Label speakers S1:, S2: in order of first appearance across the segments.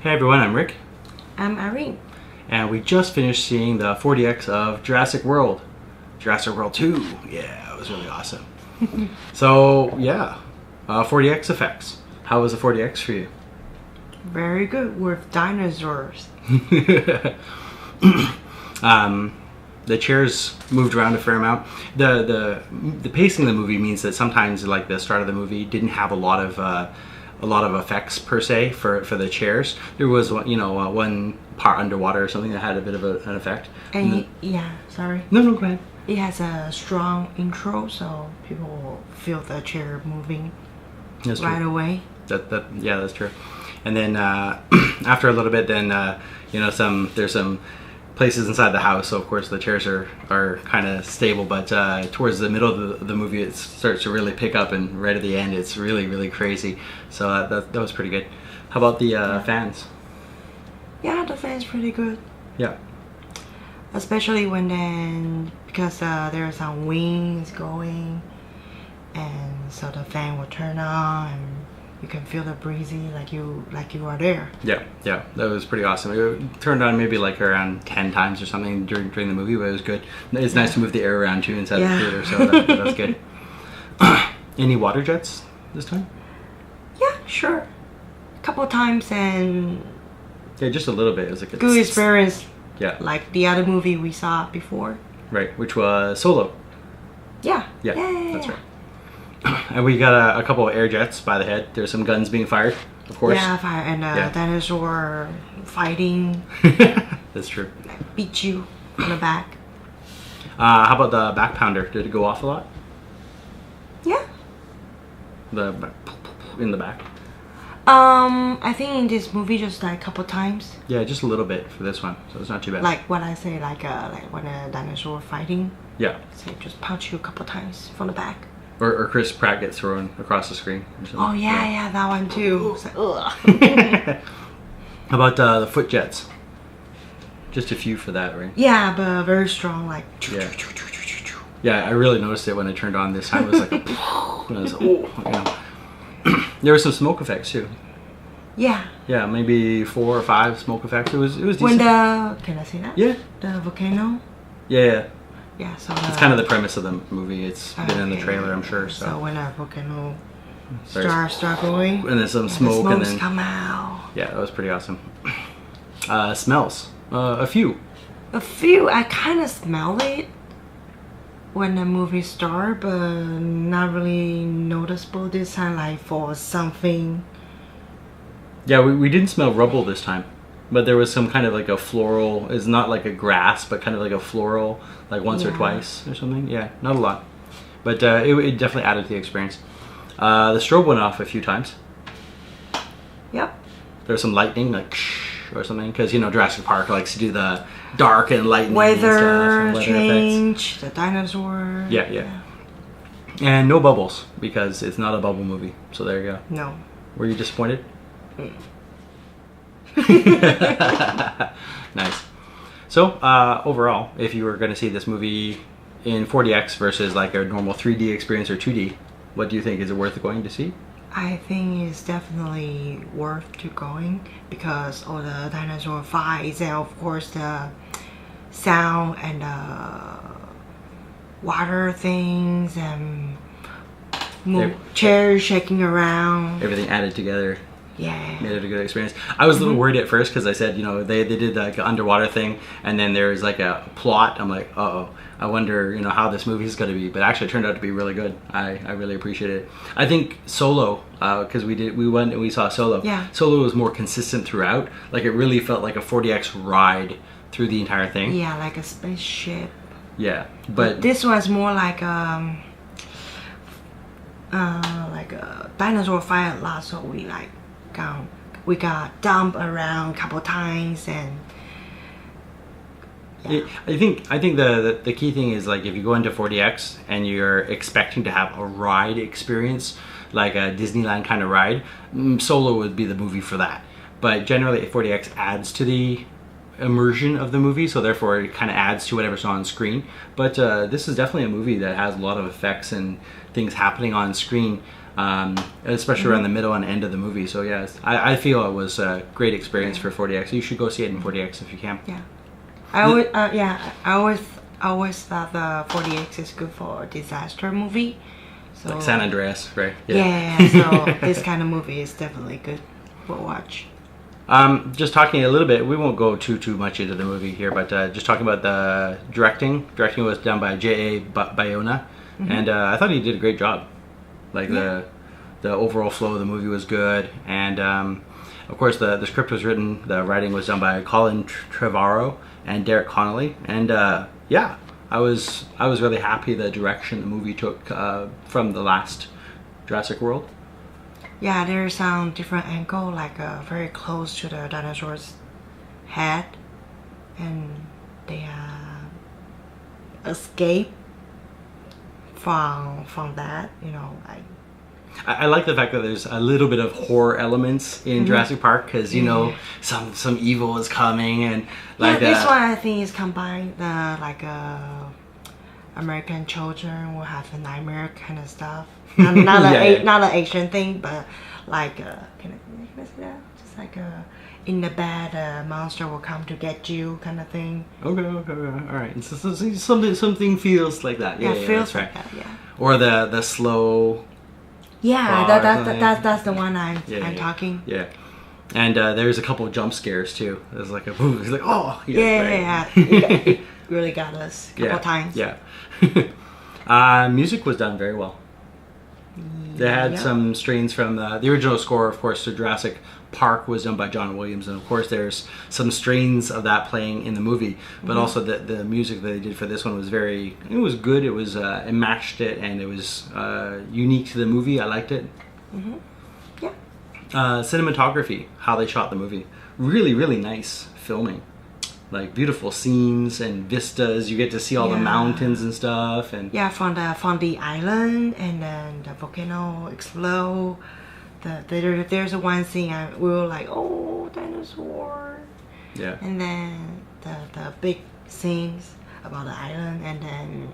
S1: Hey everyone, I'm Rick,
S2: I'm Irene.
S1: and we just finished seeing the 4DX of Jurassic World. Jurassic World 2. Yeah, it was really awesome. So, yeah, 4DX effects. How was the 4DX for you?
S2: Very good with dinosaurs.
S1: The chairs moved around a fair amount. The pacing of the movie means that sometimes, like the start of the movie, didn't have a lot of effects per se for the chairs. There was one part underwater or something that had a bit of an effect.
S2: And sorry.
S1: No, go ahead.
S2: It has a strong intro, so people will feel the chair moving
S1: That's
S2: right
S1: true.
S2: away.
S1: That's true. And then after a little bit, then there's some places inside the house, so of course the chairs are kind of stable, but towards the middle of the movie it starts to really pick up, and right at the end it's really crazy. So that was pretty good. How about the fans?
S2: Yeah, the fan's pretty good.
S1: Yeah.
S2: Especially because there are some wings going, and so the fan will turn on and you can feel the breezy like you are there.
S1: Yeah, that was pretty awesome. It turned on maybe like around 10 times or something during the movie, but it was good. It's nice to move the air around too inside the theater, so that's good. Any water jets this time?
S2: Yeah, sure. A couple of times, and
S1: Yeah, just a little bit. It was like
S2: good experience.
S1: Yeah.
S2: Like the other movie we saw before.
S1: Right, which was Solo.
S2: Yeah.
S1: Yeah, that's right. And we got a couple of air jets by the head. There's some guns being fired, of course.
S2: Yeah, fire and dinosaur fighting.
S1: That's true.
S2: Beat you on the back.
S1: How about the back pounder? Did it go off a lot?
S2: Yeah.
S1: In the back?
S2: I think in this movie just like a couple times.
S1: Yeah, just a little bit for this one, so it's not too bad.
S2: Like what I say, like when a dinosaur fighting.
S1: Yeah.
S2: So it just punch you a couple times from the back.
S1: Or Chris Pratt gets thrown across the screen or something.
S2: Oh yeah, that one too. It's like, ugh.
S1: How about the foot jets? Just a few for that, right?
S2: Yeah, but very strong, like.
S1: Yeah. Yeah, I really noticed it when it turned on this time. It was like, There were some smoke effects too.
S2: Yeah.
S1: Yeah, maybe 4 or 5 smoke effects. It was decent.
S2: When can I say that?
S1: Yeah.
S2: The volcano.
S1: Yeah.
S2: Yeah, so
S1: It's kind of the premise of the movie. It's been in the trailer, I'm sure. So
S2: when a volcano start going,
S1: and then some smoke,
S2: the
S1: and then
S2: come out.
S1: Yeah, that was pretty awesome. Smells. A few.
S2: I kind of smell it when the movie starts, but not really noticeable this time. Like for something.
S1: Yeah, we didn't smell rubble this time, but there was some kind of like a floral. It's not like a grass, but kind of like a floral, like once or twice or something. Yeah, not a lot, but it definitely added to the experience. The strobe went off a few times.
S2: Yep.
S1: There was some lightning, like or something, because Jurassic Park likes to do the dark and lightning
S2: weather
S1: and
S2: change,
S1: effects.
S2: the dinosaur.
S1: Yeah. And no bubbles because it's not a bubble movie. So there you go.
S2: No.
S1: Were you disappointed? Nice. So overall, if you were going to see this movie in 4DX versus like a normal 3D experience or 2D, what do you think? Is it worth going to see?
S2: I think it's definitely worth to going because all the dinosaur fights and of course the sound and water things and chairs shaking around.
S1: Everything added together.
S2: Yeah.
S1: Made it a good experience. I was a little worried at first because I said, they did like an underwater thing and then there was like a plot. I'm like, uh-oh, I wonder, how this movie is going to be. But actually it turned out to be really good. I really appreciate it. I think Solo, because we went and we saw Solo.
S2: Yeah.
S1: Solo was more consistent throughout. Like it really felt like a 4DX ride through the entire thing.
S2: Yeah, like a spaceship.
S1: Yeah, but
S2: this was more like a dinosaur fight a lot, so we got dumped around a couple times and
S1: I think the key thing is like if you go into 4DX and you're expecting to have a ride experience like a Disneyland kind of ride, Solo would be the movie for that. But generally 4DX adds to the immersion of the movie, so therefore it kind of adds to whatever's on screen. But this is definitely a movie that has a lot of effects and things happening on screen especially around the middle and end of the movie. So yeah, I feel it was a great experience for 4DX. You should go see it in 4DX if you can.
S2: Yeah, I always thought the 4DX is good for a disaster movie. So
S1: Like San Andreas, right?
S2: Yeah. So this kind of movie is definitely good for watch.
S1: Just talking a little bit, we won't go too much into the movie here, but just talking about the directing. Directing was done by J.A. Bayona, and I thought he did a great job. Like the overall flow of the movie was good, and of course the script was written, the writing was done by Colin Trevorrow and Derek Connolly, and yeah, I was really happy the direction the movie took from the last Jurassic World.
S2: Yeah, there's some different angle, like very close to the dinosaur's head, and they escape from that. You know, like.
S1: I like the fact that there's a little bit of horror elements in Jurassic Park, because you know some evil is coming, and like
S2: this one I think is combined like American children will have a nightmare kind of stuff. Not an Asian thing, but like can I say that? Just like in the bed, monster will come to get you kind of thing.
S1: Okay, all right. So something feels like that. Yeah,
S2: feels
S1: that's
S2: like
S1: right.
S2: that. Yeah.
S1: Or the slow.
S2: Yeah, that's the one I'm talking.
S1: Yeah, and there's a couple of jump scares too. There's like a boom. He's like, oh.
S2: Yeah. It really got us a couple times.
S1: Yeah. Music was done very well. They had some strains from the original score, of course, to Jurassic Park was done by John Williams, and of course there's some strains of that playing in the movie, but also the music that they did for this one was it was good. It was it matched it, and it was unique to the movie. I liked it.
S2: Yeah.
S1: Cinematography, how they shot the movie, really nice filming. Like beautiful scenes and vistas. You get to see all the mountains and stuff, and
S2: from the island, and then the volcano explode. There's a one scene we were like, oh, dinosaur.
S1: Yeah.
S2: And then the big scenes about the island, and then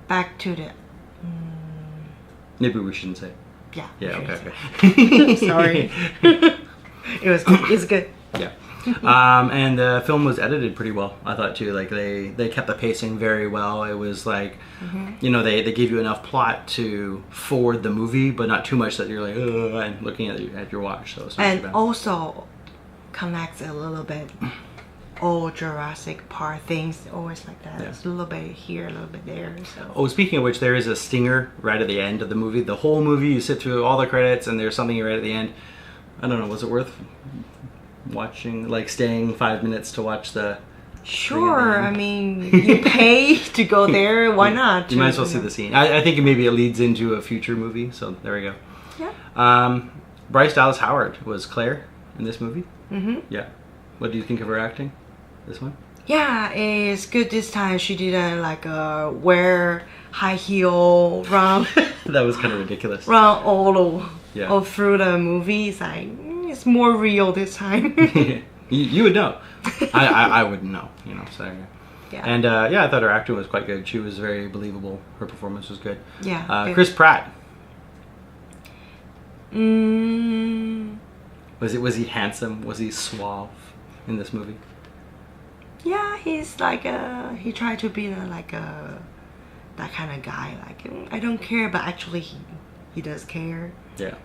S2: back to the.
S1: Maybe we shouldn't say.
S2: Yeah.
S1: Yeah. Okay.
S2: Sorry. It's good.
S1: Yeah. And the film was edited pretty well, I thought too. Like they kept the pacing very well. It was like, you know, they gave you enough plot to forward the movie, but not too much that you're like, ugh, and looking at your watch. So it's not too bad.
S2: Also connects a little bit old Jurassic Park things, always like that. It's a little bit here, a little bit there. So.
S1: Oh, speaking of which, there is a stinger right at the end of the movie. The whole movie, you sit through all the credits, and there's something right at the end. I don't know, was it worth watching, like staying 5 minutes to watch the?
S2: Sure, I mean, you pay to go there, why not?
S1: You might as well see the scene. I think maybe it leads into a future movie, so there we go.
S2: Yeah.
S1: Bryce Dallas Howard was Claire in this movie. Yeah. What do you think of her acting? This one?
S2: Yeah, it's good this time. She did wear high heel run.
S1: That was kind of ridiculous.
S2: Run all through the movie. It's like, it's more real this time.
S1: You would know. I wouldn't know, you know. So
S2: yeah.
S1: And I thought her acting was quite good. She was very believable. Her performance was good.
S2: Yeah.
S1: Chris Pratt.
S2: Was
S1: Was he handsome? Was he suave in this movie?
S2: Yeah, he's like he tried to be that kind of guy. Like, I don't care, but actually he does care. Yeah.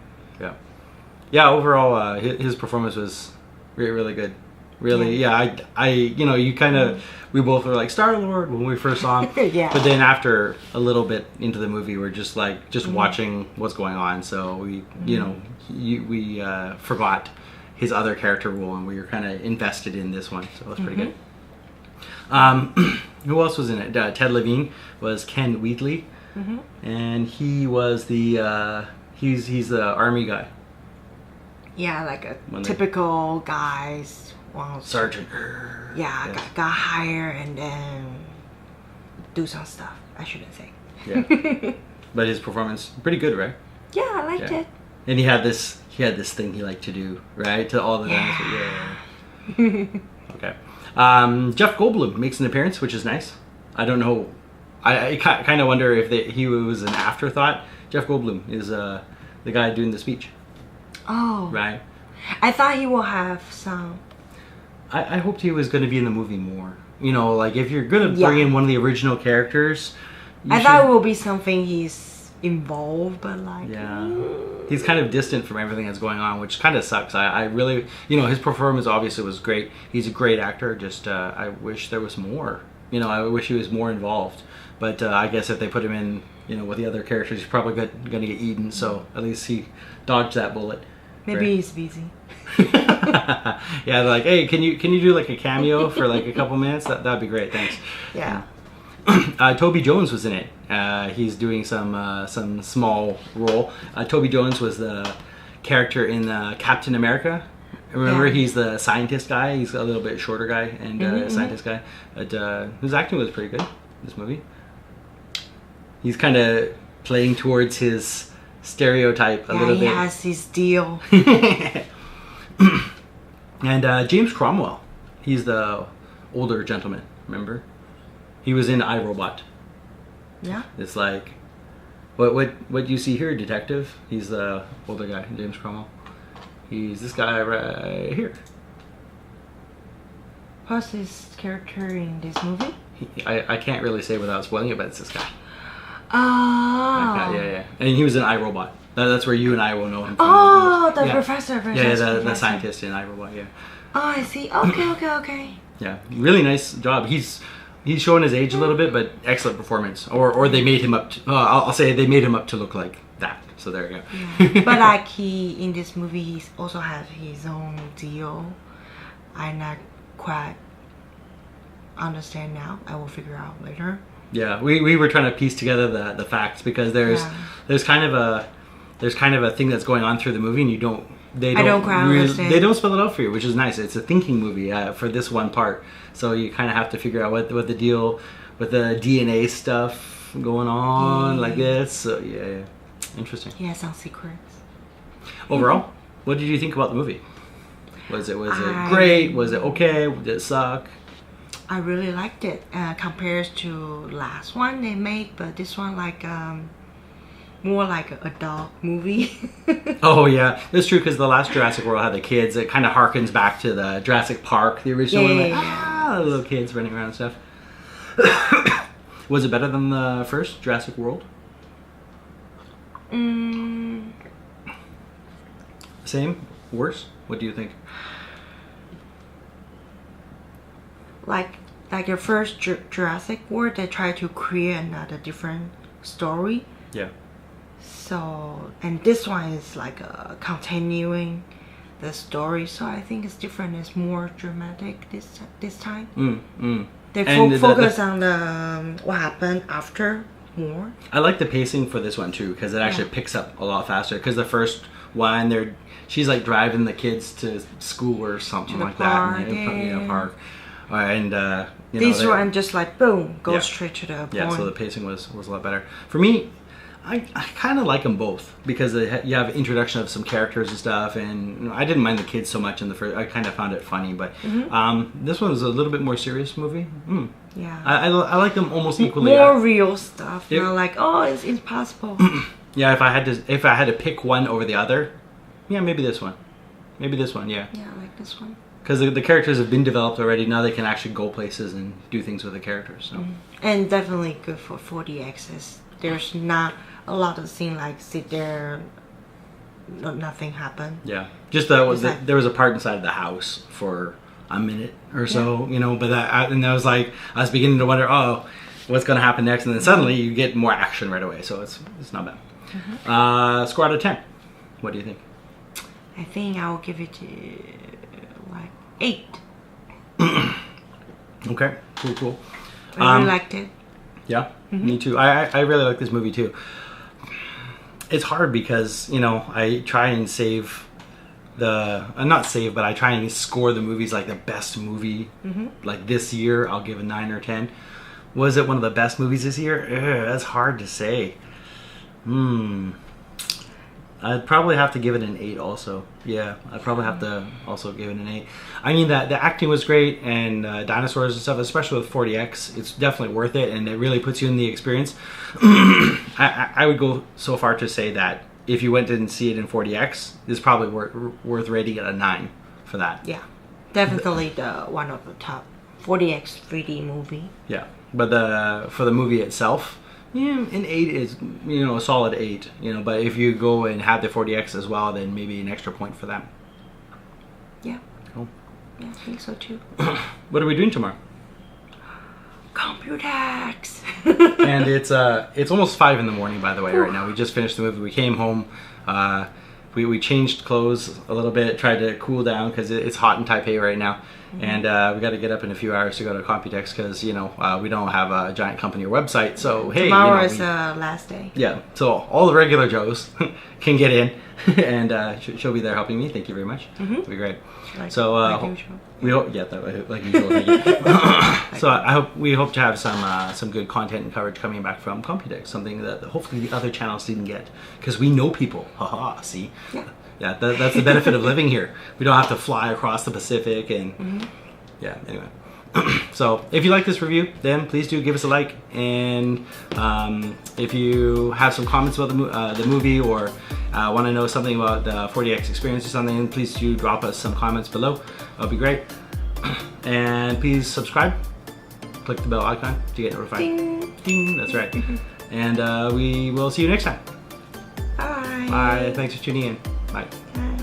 S2: Overall, his performance was really good. Really, I you know, you kind of we both were like Star-Lord when we first saw him. Yeah.
S1: But then after a little bit into the movie, we're just like watching what's going on. So we you know we forgot his other character role, and we were kind of invested in this one. So it was pretty good. Who else was in it? Ted Levine was Ken Wheatley, and he was the he's the army guy.
S2: Yeah, like a typical guys. Well,
S1: Sergeant.
S2: Yeah, yes. got hired and then do some stuff. I shouldn't say.
S1: Yeah, but his performance pretty good, right?
S2: Yeah, I liked it.
S1: And he had this thing he liked to do, right? To all the dinosaurs. Okay. Jeff Goldblum makes an appearance, which is nice. I don't know. I kind of wonder if he was an afterthought. Jeff Goldblum is the guy doing the speech.
S2: Oh.
S1: Right.
S2: I thought he will have some.
S1: I hoped he was going to be in the movie more. You know, like if you're going to bring in one of the original characters,
S2: I thought it will be something he's involved, but like
S1: he's kind of distant from everything that's going on, which kind of sucks. I really, you know, his performance obviously was great. He's a great actor. Just I wish there was more. You know, I wish he was more involved. But I guess if they put him in, you know, with the other characters, he's probably going to get eaten. So at least he dodged that bullet.
S2: Maybe he's busy.
S1: Yeah, they're like, hey, can you do like a cameo for like a couple minutes? That'd be great. Thanks.
S2: Yeah.
S1: Toby Jones was in it. He's doing some small role. Toby Jones was the character in Captain America. Remember, he's the scientist guy. He's a little bit shorter guy and scientist guy. But his acting was pretty good in this movie. He's kind of playing towards his stereotype a little bit.
S2: He has his deal.
S1: And James Cromwell, he's the older gentleman. Remember, he was in iRobot.
S2: Yeah.
S1: It's like, what you see here, detective? He's the older guy, James Cromwell. He's this guy right here.
S2: What's his character in this movie?
S1: I can't really say without spoiling it, but it's this guy.
S2: Oh.
S1: Yeah. And he was in iRobot. That's where you and I will know him from.
S2: Oh, the professor.
S1: Yeah, the scientist in iRobot, yeah.
S2: Oh, I see. Okay.
S1: Yeah, really nice job. He's showing his age a little bit, but excellent performance. Or they made him up to, I'll say they made him up to look like that. So there you go.
S2: Yeah. But like he, in this movie, he also has his own deal. I not quite understand now. I will figure out later.
S1: Yeah, we were trying to piece together the facts because there's kind of a thing that's going on through the movie, and I don't quite understand. They don't spell it out for you, which is nice. It's a thinking movie for this one part, so you kind of have to figure out what the deal with the DNA stuff going on like this. So yeah, interesting.
S2: Yeah, some secrets.
S1: Overall, what did you think about the movie? Was it great? Was it okay? Did it suck?
S2: I really liked it compared to last one they made, but this one like more like a adult movie.
S1: Oh yeah, that's true because the last Jurassic World had the kids. It kind of harkens back to the Jurassic Park, the original one. Like, little kids running around and stuff. Was it better than the first Jurassic World? Same? Worse? What do you think?
S2: Like your first Jurassic World, they try to create another different story.
S1: Yeah.
S2: So, and this one is like continuing the story. So I think it's different. It's more dramatic this time. They focus on the what happened after more.
S1: I like the pacing for this one too because it actually picks up a lot faster. Because the first one, she's like driving the kids to school or something like
S2: park,
S1: that. In a park. And
S2: this one just like boom, go straight to the point.
S1: Yeah, so the pacing was a lot better. For me, I kind of like them both because you have introduction of some characters and stuff, and I didn't mind the kids so much in the first. I kind of found it funny, but this one was a little bit more serious movie.
S2: Yeah,
S1: I like them almost equally.
S2: More real stuff. Not like it's impossible.
S1: Yeah, if I had to pick one over the other, maybe this one. Yeah.
S2: Yeah, I like this one.
S1: Because the characters have been developed already, now they can actually go places and do things with the characters. So.
S2: And definitely good for 4DX. There's not a lot of scene like sit there, nothing happen.
S1: Yeah, just there was a part inside the house for a minute or so, but and I was like, I was beginning to wonder, what's going to happen next, and then suddenly you get more action right away, so it's not bad. Score out of 10. What do you think?
S2: I think I will give it 8.
S1: Okay, cool.
S2: I really liked it.
S1: Yeah, me too. I really like this movie too. It's hard because, I try and save I try and score the movies like the best movie. Like this year, I'll give a 9 or 10. Was it one of the best movies this year? That's hard to say. I'd probably have to give it an 8 also. Yeah, I'd probably have to also give it an 8. I mean, the acting was great, and dinosaurs and stuff, especially with 4DX, it's definitely worth it, and it really puts you in the experience. I would go so far to say that if you went and see it in 4DX, it's probably worth rating it a 9 for that.
S2: Yeah, definitely the one of the top 4DX 3D movie.
S1: Yeah, but for the movie itself, yeah, an 8 is, you know, a solid 8, you know, but if you go and have the 4DX as well, then maybe an extra point for them.
S2: Yeah.
S1: Cool.
S2: Yeah, I think so too.
S1: What are we doing tomorrow?
S2: Computex.
S1: And it's almost 5 in the morning, by the way, right now. We just finished the movie. We came home, we changed clothes a little bit, tried to cool down because it's hot in Taipei right now. And we got to get up in a few hours to go to Computex because, you know, we don't have a giant company or website. So, hey,
S2: tomorrow
S1: you know,
S2: is last day.
S1: Yeah, so all the regular Joes can get in, and she'll be there helping me. Thank you very much. It'll be great.
S2: Like,
S1: So
S2: like usual.
S1: we hope, yeah, like usual. Thank you. So we hope to have some good content and coverage coming back from Computex, something that hopefully the other channels didn't get, because we know people. Haha, see. Yeah, that's the benefit of living here. We don't have to fly across the Pacific and yeah. Anyway. So if you like this review, then please do give us a like, and if you have some comments about the movie, or want to know something about the 4DX experience or something, please do drop us some comments below. That'll be great. And please subscribe, click the bell icon to get notified. Ding, ding, that's right. And we will see you next time.
S2: Bye.
S1: Bye. Thanks for tuning in. Bye.
S2: Bye.